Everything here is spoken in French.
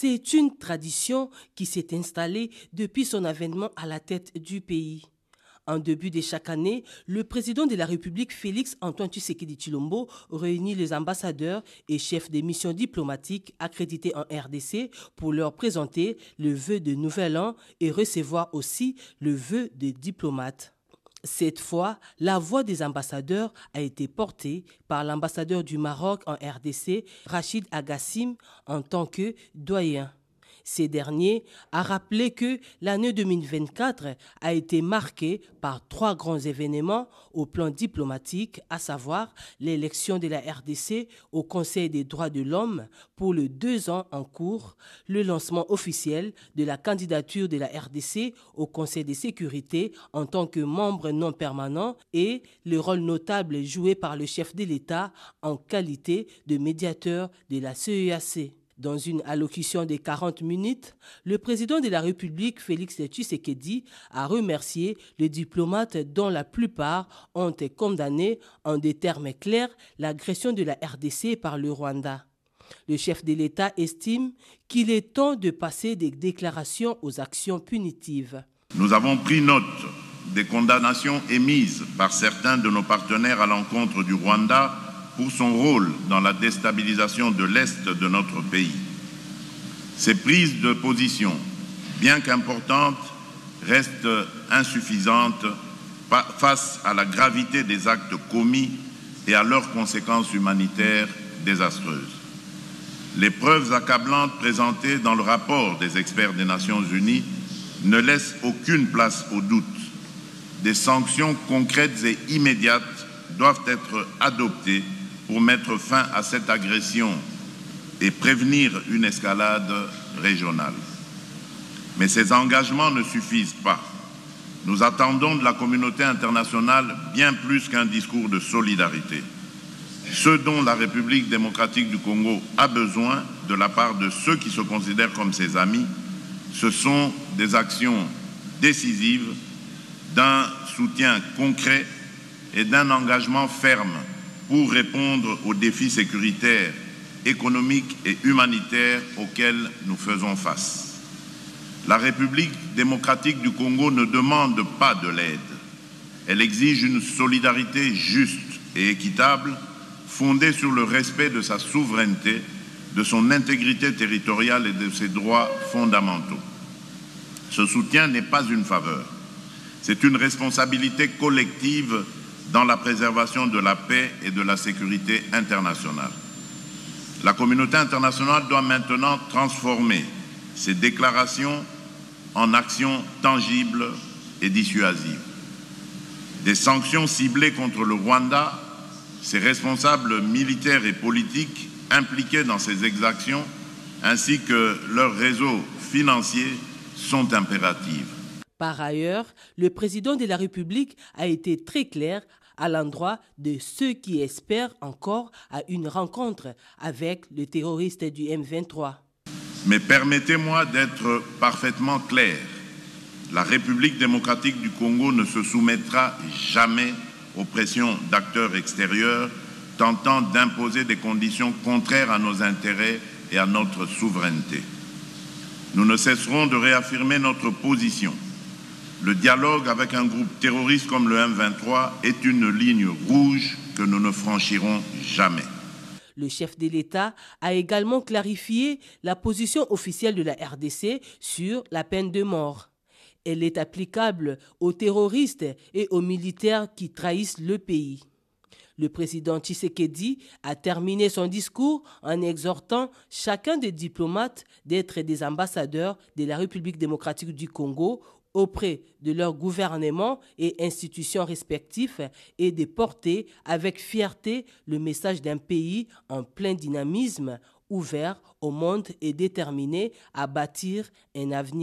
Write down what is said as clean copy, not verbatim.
C'est une tradition qui s'est installée depuis son avènement à la tête du pays. En début de chaque année, le président de la République, Félix Antoine Tshisekedi Tshilombo, réunit les ambassadeurs et chefs des missions diplomatiques accrédités en RDC pour leur présenter le vœu de nouvel an et recevoir aussi le vœu des diplomates. Cette fois, la voix des ambassadeurs a été portée par l'ambassadeur du Maroc en RDC, Rachid Agassim, en tant que doyen. Ces derniers a rappelé que l'année 2024 a été marquée par 3 grands événements au plan diplomatique, à savoir l'élection de la RDC au Conseil des droits de l'homme pour les 2 ans en cours, le lancement officiel de la candidature de la RDC au Conseil de sécurité en tant que membre non permanent et le rôle notable joué par le chef de l'État en qualité de médiateur de la CEAC. Dans une allocution de 40 minutes, le président de la République, Félix Tshisekedi, a remercié les diplomates dont la plupart ont condamné en des termes clairs l'agression de la RDC par le Rwanda. Le chef de l'État estime qu'il est temps de passer des déclarations aux actions punitives. Nous avons pris note des condamnations émises par certains de nos partenaires à l'encontre du Rwanda pour son rôle dans la déstabilisation de l'Est de notre pays. Ces prises de position, bien qu'importantes, restent insuffisantes face à la gravité des actes commis et à leurs conséquences humanitaires désastreuses. Les preuves accablantes présentées dans le rapport des experts des Nations Unies ne laissent aucune place au doute. Des sanctions concrètes et immédiates doivent être adoptées pour mettre fin à cette agression et prévenir une escalade régionale. Mais ces engagements ne suffisent pas. Nous attendons de la communauté internationale bien plus qu'un discours de solidarité. Ce dont la République démocratique du Congo a besoin de la part de ceux qui se considèrent comme ses amis, ce sont des actions décisives, d'un soutien concret et d'un engagement ferme pour répondre aux défis sécuritaires, économiques et humanitaires auxquels nous faisons face. La République démocratique du Congo ne demande pas de l'aide. Elle exige une solidarité juste et équitable, fondée sur le respect de sa souveraineté, de son intégrité territoriale et de ses droits fondamentaux. Ce soutien n'est pas une faveur. C'est une responsabilité collective dans la préservation de la paix et de la sécurité internationale. La communauté internationale doit maintenant transformer ces déclarations en actions tangibles et dissuasives. Des sanctions ciblées contre le Rwanda, ses responsables militaires et politiques impliqués dans ces exactions, ainsi que leurs réseaux financiers sont impératives. Par ailleurs, le président de la République a été très clair à l'endroit de ceux qui espèrent encore à une rencontre avec le terroriste du M23. Mais permettez-moi d'être parfaitement clair. La République démocratique du Congo ne se soumettra jamais aux pressions d'acteurs extérieurs tentant d'imposer des conditions contraires à nos intérêts et à notre souveraineté. Nous ne cesserons de réaffirmer notre position. Le dialogue avec un groupe terroriste comme le M23 est une ligne rouge que nous ne franchirons jamais. Le chef de l'État a également clarifié la position officielle de la RDC sur la peine de mort. Elle est applicable aux terroristes et aux militaires qui trahissent le pays. Le président Tshisekedi a terminé son discours en exhortant chacun des diplomates d'être des ambassadeurs de la République démocratique du Congo auprès de leurs gouvernements et institutions respectifs et de porter avec fierté le message d'un pays en plein dynamisme, ouvert au monde et déterminé à bâtir un avenir